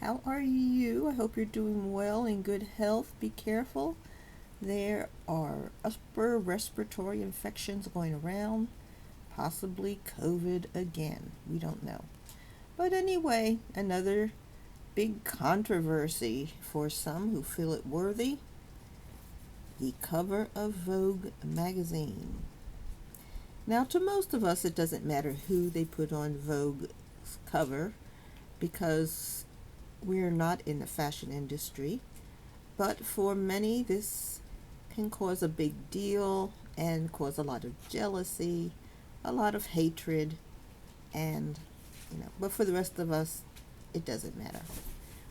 How are you? I hope you're doing well, in good health. Be careful. There are upper respiratory infections going around, possibly COVID again. We don't know. But anyway, another big controversy for some who feel it worthy, the cover of Vogue magazine. Now, to most of us, it doesn't matter who they put on Vogue's cover because we're not in the fashion industry. But for many, this can cause a big deal and cause a lot of jealousy, a lot of hatred, and, but for the rest of us, it doesn't matter.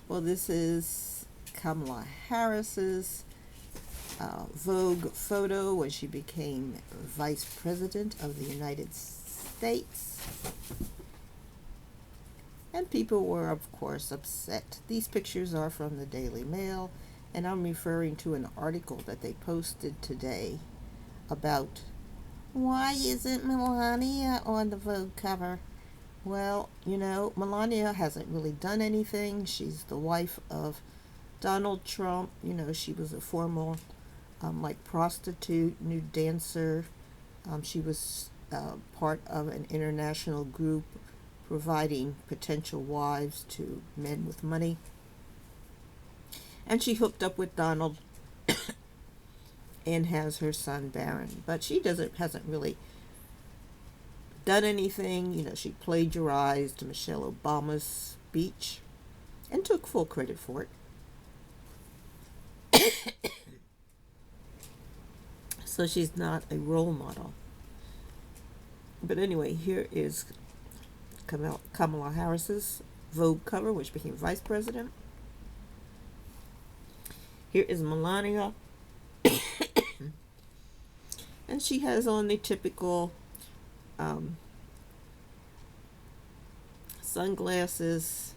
Well, this is Kamala Harris's Vogue photo when she became Vice President of the United States. And people were, of course, upset. These pictures are from the Daily Mail, and I'm referring to an article that they posted today about why isn't Melania on the Vogue cover? Well, Melania hasn't really done anything. She's the wife of Donald Trump. She was a former prostitute, nude dancer. She was part of an international group providing potential wives to men with money. And she hooked up with Donald and has her son Barron. But she hasn't really done anything. She plagiarized Michelle Obama's speech and took full credit for it. So she's not a role model. But anyway, here is Kamala Harris's Vogue cover, which became vice president. Here is Melania. And she has on the typical sunglasses.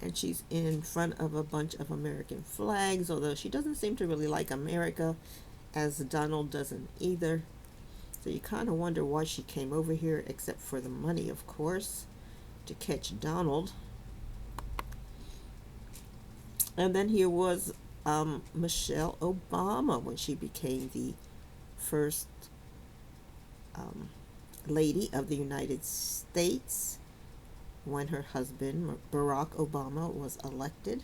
And she's in front of a bunch of American flags, although she doesn't seem to really like America, as Donald doesn't either. So you kind of wonder why she came over here, except for the money, of course, to catch Donald. And then here was Michelle Obama when she became the first lady of the United States, when her husband, Barack Obama, was elected.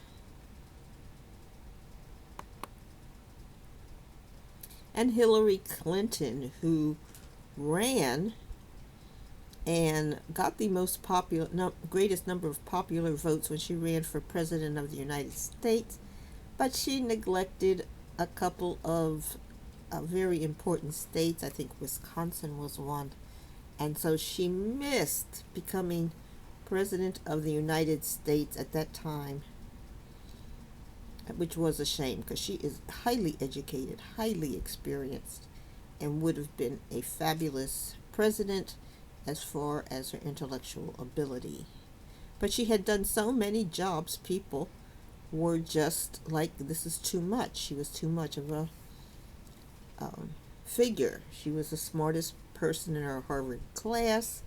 And Hillary Clinton, who ran and got the most greatest number of popular votes when she ran for president of the United States, but she neglected a couple of very important states. I think Wisconsin was one. And so she missed becoming President of the United States at that time, which was a shame because she is highly educated, highly experienced, and would have been a fabulous president as far as her intellectual ability. But she had done so many jobs, people were just like, this is too much. She was too much of a figure. She was the smartest person in her Harvard class.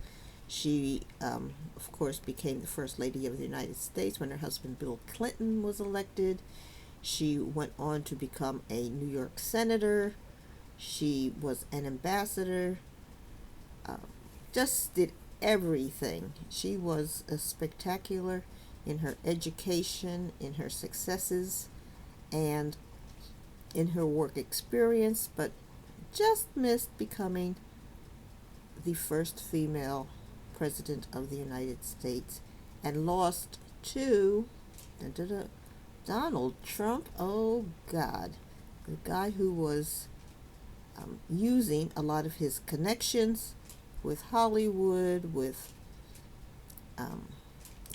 She, of course, became the First Lady of the United States when her husband Bill Clinton was elected. She went on to become a New York senator. She was an ambassador. Just did everything. She was spectacular in her education, in her successes, and in her work experience, but just missed becoming the first female President of the United States, and lost to Donald Trump. Oh God, the guy who was using a lot of his connections with Hollywood, with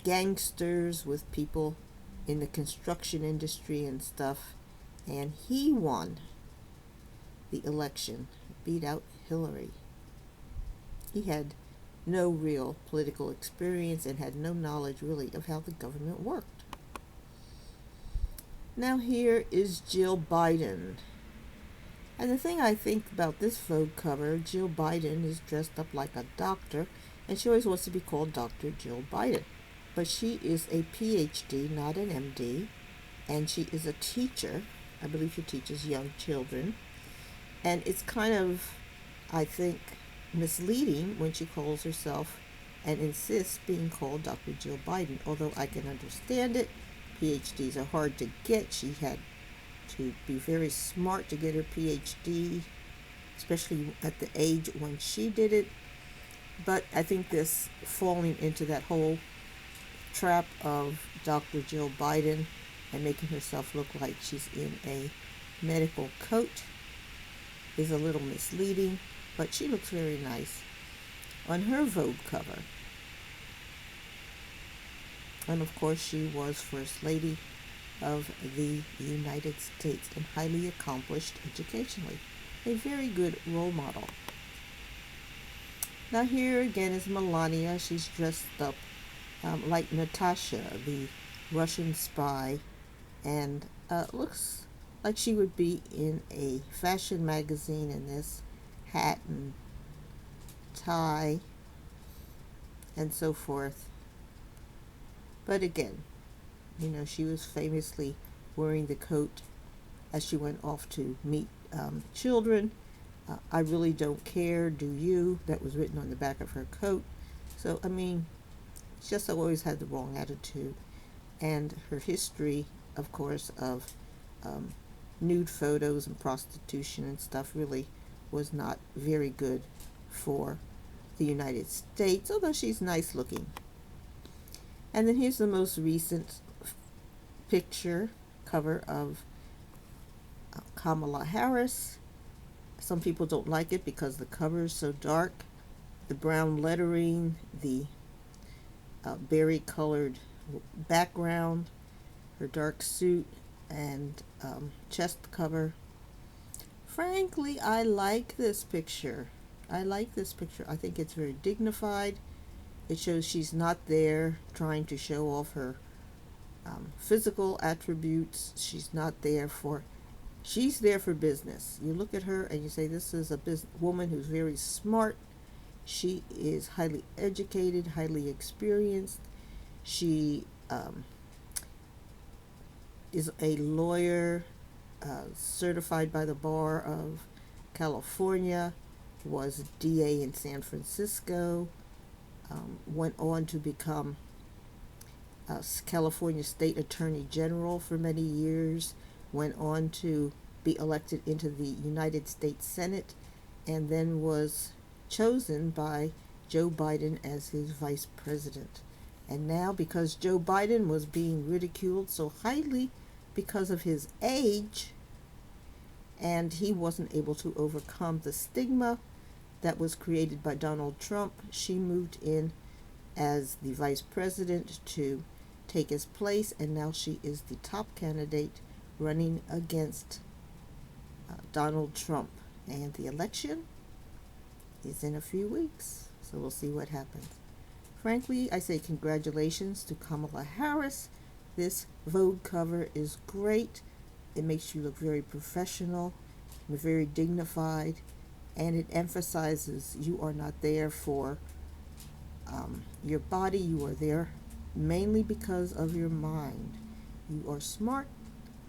gangsters, with people in the construction industry and stuff, and he won the election, beat out Hillary. He had no real political experience and had no knowledge really of how the government worked. Now here is Jill Biden. And the thing I think about this Vogue cover, Jill Biden is dressed up like a doctor, and she always wants to be called Dr. Jill Biden. But she is a PhD, not an MD, and she is a teacher. I believe she teaches young children. And it's kind of, I think, misleading when she calls herself and insists being called Dr. Jill Biden. Although I can understand it, PhDs are hard to get. She had to be very smart to get her PhD, especially at the age when she did it. But I think this falling into that whole trap of Dr. Jill Biden and making herself look like she's in a medical coat is a little misleading, but she looks very nice on her Vogue cover. And of course, she was First Lady of the United States and highly accomplished educationally. A very good role model. Now here again is Melania. She's dressed up like Natasha, the Russian spy, and looks like she would be in a fashion magazine in this hat and tie and so forth. But again, you know, she was famously wearing the coat as she went off to meet children. I really don't care, do you? That was written on the back of her coat. So, I mean, it's just always had the wrong attitude. And her history, of course, of nude photos and prostitution and stuff really was not very good for the United States, although she's nice looking. And then here's the most recent picture cover of Kamala Harris. Some people don't like it because the cover is so dark. The brown lettering, the berry colored background, her dark suit, and chest cover. Frankly, I like this picture. I like this picture. I think it's very dignified. It shows she's not there trying to show off her physical attributes. She's there for business. You look at her and you say, this is a woman who's very smart. She is highly educated, highly experienced. She is a lawyer, certified by the Bar of California, was DA in San Francisco, went on to become California State Attorney General for many years, went on to be elected into the United States Senate, and then was chosen by Joe Biden as his vice president. And now, because Joe Biden was being ridiculed so highly because of his age, and he wasn't able to overcome the stigma that was created by Donald Trump, she moved in as the vice president to take his place, and now she is the top candidate running against Donald Trump. And the election is in a few weeks, so we'll see what happens. Frankly, I say congratulations to Kamala Harris. This Vogue cover is great. It makes you look very professional and very dignified, and it emphasizes you are not there for your body. You are there mainly because of your mind. You are smart,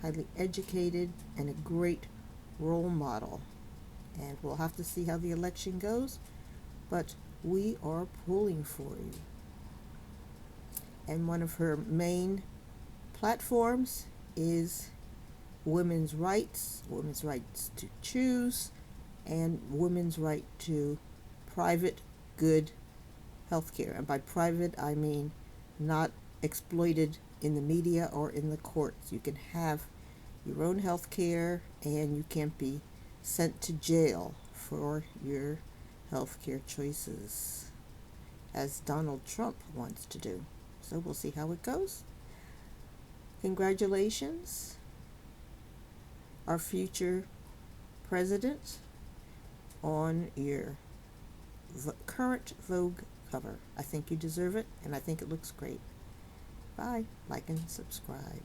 highly educated, and a great role model. And we'll have to see how the election goes, but we are pulling for you. And one of her main platforms is women's rights to choose, and women's right to private, good health care. And by private, I mean not exploited in the media or in the courts. You can have your own health care, and you can't be sent to jail for your health care choices, as Donald Trump wants to do. So we'll see how it goes. Congratulations, our future president, on your current Vogue cover. I think you deserve it, and I think it looks great. Bye. Like and subscribe.